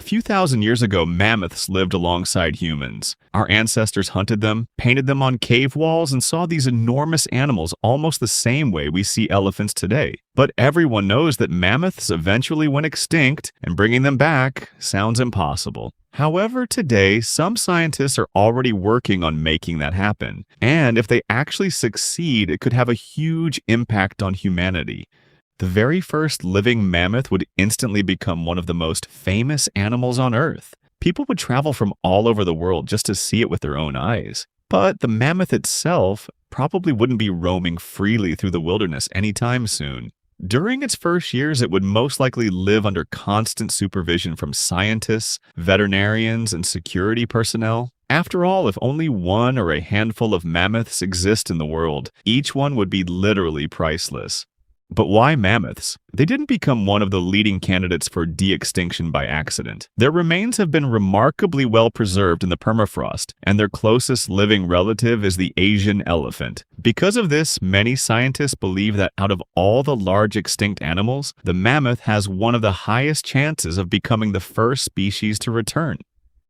few thousand years ago, mammoths lived alongside humans. Our ancestors hunted them, painted them on cave walls, and saw these enormous animals almost the same way we see elephants today. But everyone knows that mammoths eventually went extinct, and bringing them back sounds impossible. However, today, some scientists are already working on making that happen. And if they actually succeed, it could have a huge impact on humanity. The very first living mammoth would instantly become one of the most famous animals on Earth. People would travel from all over the world just to see it with their own eyes. But the mammoth itself probably wouldn't be roaming freely through the wilderness anytime soon. During its first years, it would most likely live under constant supervision from scientists, veterinarians, and security personnel. After all, if only one or a handful of mammoths exist in the world, each one would be literally priceless. But why mammoths? They didn't become one of the leading candidates for de-extinction by accident. Their remains have been remarkably well preserved in the permafrost, and their closest living relative is the Asian elephant. Because of this, many scientists believe that out of all the large extinct animals, the mammoth has one of the highest chances of becoming the first species to return.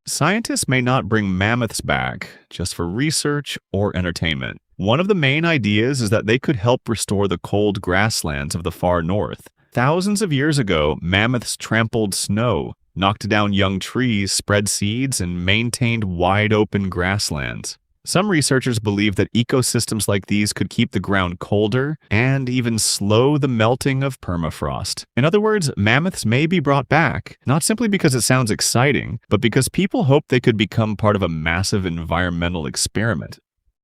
Scientists may not bring mammoths back just for research or entertainment. One of the main ideas is that they could help restore the cold grasslands of the far north. Thousands of years ago, mammoths trampled snow, knocked down young trees, spread seeds, and maintained wide-open grasslands. Some researchers believe that ecosystems like these could keep the ground colder and even slow the melting of permafrost. In other words, mammoths may be brought back, not simply because it sounds exciting, but because people hope they could become part of a massive environmental experiment.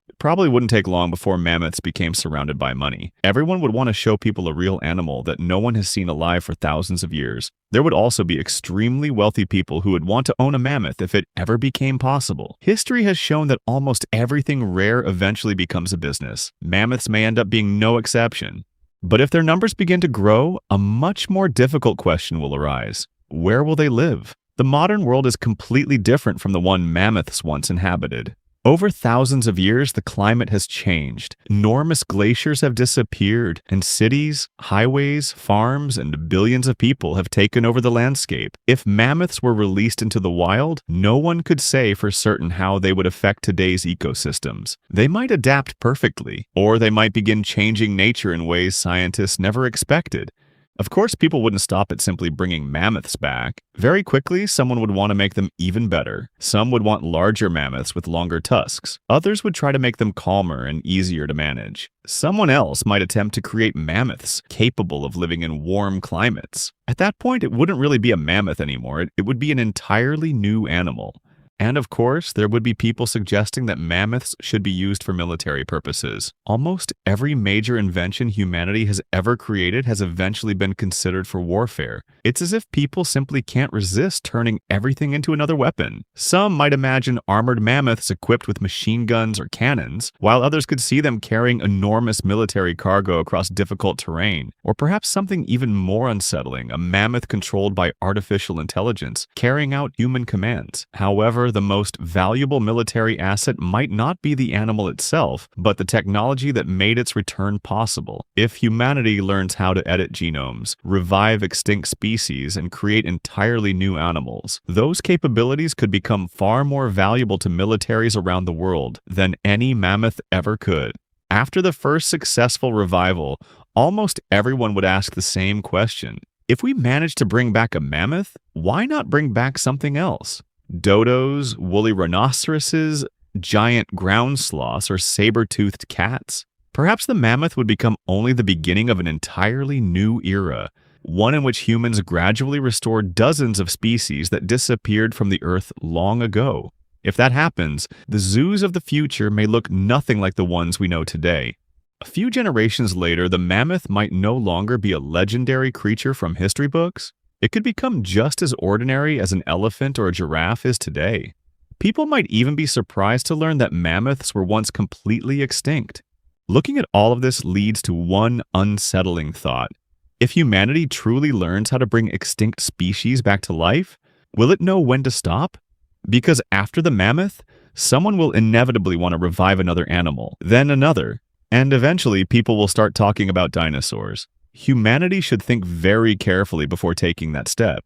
It probably wouldn't take long before mammoths became surrounded by money. Everyone would want to show people a real animal that no one has seen alive for thousands of years. There would also be extremely wealthy people who would want to own a mammoth if it ever became possible. History has shown that almost everything rare eventually becomes a business. Mammoths may end up being no exception. But if their numbers begin to grow, a much more difficult question will arise. Where will they live? The modern world is completely different from the one mammoths once inhabited. Over thousands of years, the climate has changed. Enormous glaciers have disappeared, and cities, highways, farms, and billions of people have taken over the landscape. If mammoths were released into the wild, no one could say for certain how they would affect today's ecosystems. They might adapt perfectly, or they might begin changing nature in ways scientists never expected. Of course, people wouldn't stop at simply bringing mammoths back. Very quickly, someone would want to make them even better. Some would want larger mammoths with longer tusks. Others would try to make them calmer and easier to manage. Someone else might attempt to create mammoths capable of living in warm climates. At that point, it wouldn't really be a mammoth anymore. It would be an entirely new animal. And of course, there would be people suggesting that mammoths should be used for military purposes. Almost every major invention humanity has ever created has eventually been considered for warfare. It's as if people simply can't resist turning everything into another weapon. Some might imagine armored mammoths equipped with machine guns or cannons, while others could see them carrying enormous military cargo across difficult terrain. Or perhaps something even more unsettling, a mammoth controlled by artificial intelligence, carrying out human commands. However, the most valuable military asset might not be the animal itself, but the technology that made its return possible. If humanity learns how to edit genomes, revive extinct species, and create entirely new animals, those capabilities could become far more valuable to militaries around the world than any mammoth ever could. After the first successful revival, almost everyone would ask the same question. If we managed to bring back a mammoth, why not bring back something else? Dodos, woolly rhinoceroses, giant ground sloths, or saber-toothed cats. Perhaps the mammoth would become only the beginning of an entirely new era, one in which humans gradually restored dozens of species that disappeared from the Earth long ago. If that happens, the zoos of the future may look nothing like the ones we know today. A few generations later, the mammoth might no longer be a legendary creature from history books. It could become just as ordinary as an elephant or a giraffe is today. People might even be surprised to learn that mammoths were once completely extinct. Looking at all of this leads to one unsettling thought. If humanity truly learns how to bring extinct species back to life, will it know when to stop? Because after the mammoth, someone will inevitably want to revive another animal, then another, and eventually people will start talking about dinosaurs. Humanity should think very carefully before taking that step.